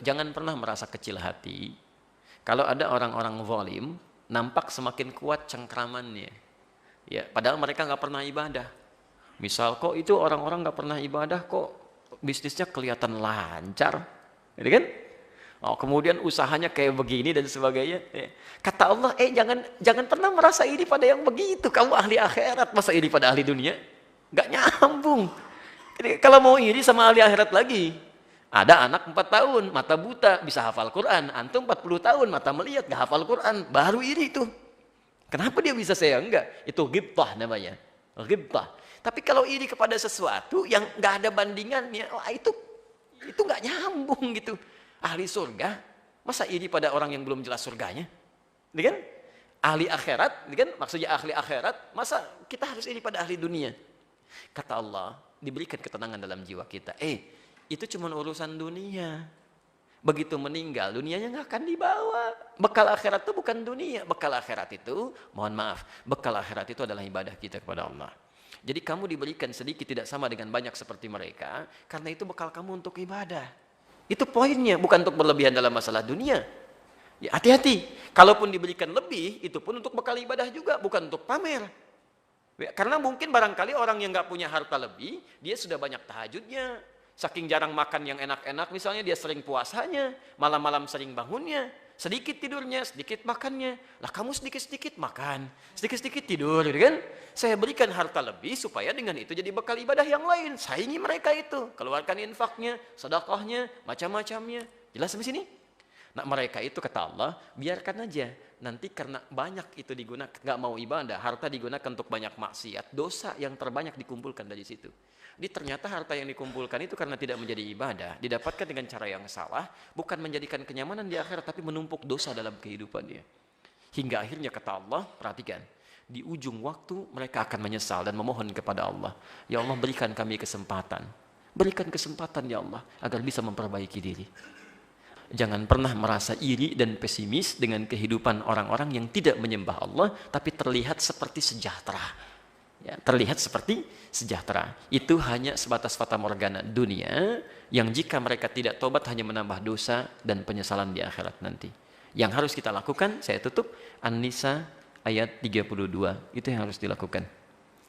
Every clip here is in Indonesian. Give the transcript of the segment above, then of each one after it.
jangan pernah merasa kecil hati. Kalau ada orang-orang zalim, nampak semakin kuat cengkramannya. Ya, padahal mereka nggak pernah ibadah. Misal kok itu orang-orang nggak pernah ibadah kok bisnisnya kelihatan lancar, gitu kan? Oh, kemudian usahanya kayak begini dan sebagainya. Ya. Kata Allah, jangan pernah merasa iri pada yang begitu. Kamu ahli akhirat, masa iri pada ahli dunia? Nggak nyambung. Jadi, kalau mau iri sama ahli akhirat lagi, ada anak 4 tahun, mata buta, bisa hafal Quran. Antum 40 tahun, mata melihat, nggak hafal Quran. Baru iri itu. Kenapa dia bisa, saya enggak? Itu ghibtah namanya. Ghibtah. Tapi kalau iri kepada sesuatu yang nggak ada bandingannya, wah itu nggak nyambung gitu. Ahli surga, masa iri pada orang yang belum jelas surganya? Ini kan? Ahli akhirat, ini kan? Maksudnya ahli akhirat, masa kita harus iri pada ahli dunia? Kata Allah, diberikan ketenangan dalam jiwa kita. Itu cuma urusan dunia. Begitu meninggal, dunianya nggak akan dibawa. Bekal akhirat itu bukan dunia. Bekal akhirat itu, mohon maaf, bekal akhirat itu adalah ibadah kita kepada Allah. Jadi kamu diberikan sedikit tidak sama dengan banyak seperti mereka, karena itu bekal kamu untuk ibadah. Itu poinnya, bukan untuk berlebihan dalam masalah dunia. Ya, hati-hati. Kalaupun diberikan lebih, itu pun untuk bekal ibadah juga, bukan untuk pamer. Ya, karena mungkin barangkali orang yang nggak punya harta lebih, dia sudah banyak tahajudnya. Saking jarang makan yang enak-enak, misalnya dia sering puasanya, malam-malam sering bangunnya, sedikit tidurnya, sedikit makannya. Lah kamu sedikit-sedikit makan, sedikit-sedikit tidur, gitu kan? Saya berikan harta lebih supaya dengan itu jadi bekal ibadah yang lain. Saingi mereka itu, keluarkan infaknya, sedekahnya, macam-macamnya. Jelas sampai sini? Nah mereka itu kata Allah, biarkan aja. Nanti karena banyak itu digunakan, nggak mau ibadah, harta digunakan untuk banyak maksiat, dosa yang terbanyak dikumpulkan dari situ. Jadi ternyata harta yang dikumpulkan itu karena tidak menjadi ibadah, didapatkan dengan cara yang salah, bukan menjadikan kenyamanan di akhirat, tapi menumpuk dosa dalam kehidupannya. Hingga akhirnya kata Allah, perhatikan, di ujung waktu mereka akan menyesal dan memohon kepada Allah. Ya Allah berikan kami kesempatan. Berikan kesempatan ya Allah, agar bisa memperbaiki diri. Jangan pernah merasa iri dan pesimis dengan kehidupan orang-orang yang tidak menyembah Allah, tapi terlihat seperti sejahtera. Ya, terlihat seperti sejahtera. Itu hanya sebatas fata morgana dunia, yang jika mereka tidak tobat hanya menambah dosa dan penyesalan di akhirat nanti. Yang harus kita lakukan, saya tutup, An-Nisa ayat 32. Itu yang harus dilakukan.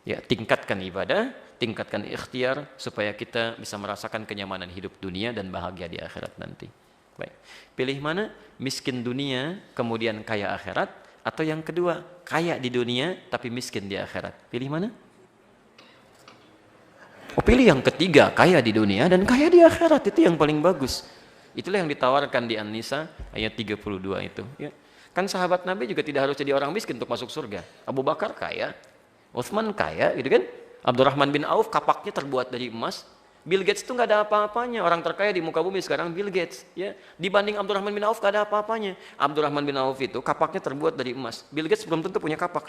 Ya, tingkatkan ibadah, tingkatkan ikhtiar, supaya kita bisa merasakan kenyamanan hidup dunia dan bahagia di akhirat nanti. Baik. Pilih mana? Miskin dunia, kemudian kaya akhirat, atau yang kedua, kaya di dunia tapi miskin di akhirat. Pilih mana? Oh, pilih yang ketiga, kaya di dunia dan kaya di akhirat, itu yang paling bagus. Itulah yang ditawarkan di An-Nisa ayat 32 itu, ya. Kan sahabat Nabi juga tidak harus jadi orang miskin untuk masuk surga. Abu Bakar kaya, Utsman kaya, gitu kan? Abdurrahman bin Auf kapaknya terbuat dari emas. Bill Gates itu nggak ada apa-apanya. Orang terkaya di muka bumi sekarang Bill Gates, ya. Dibanding Abdurrahman bin Auf nggak ada apa-apanya. Abdurrahman bin Auf itu kapaknya terbuat dari emas. Bill Gates belum tentu punya kapak.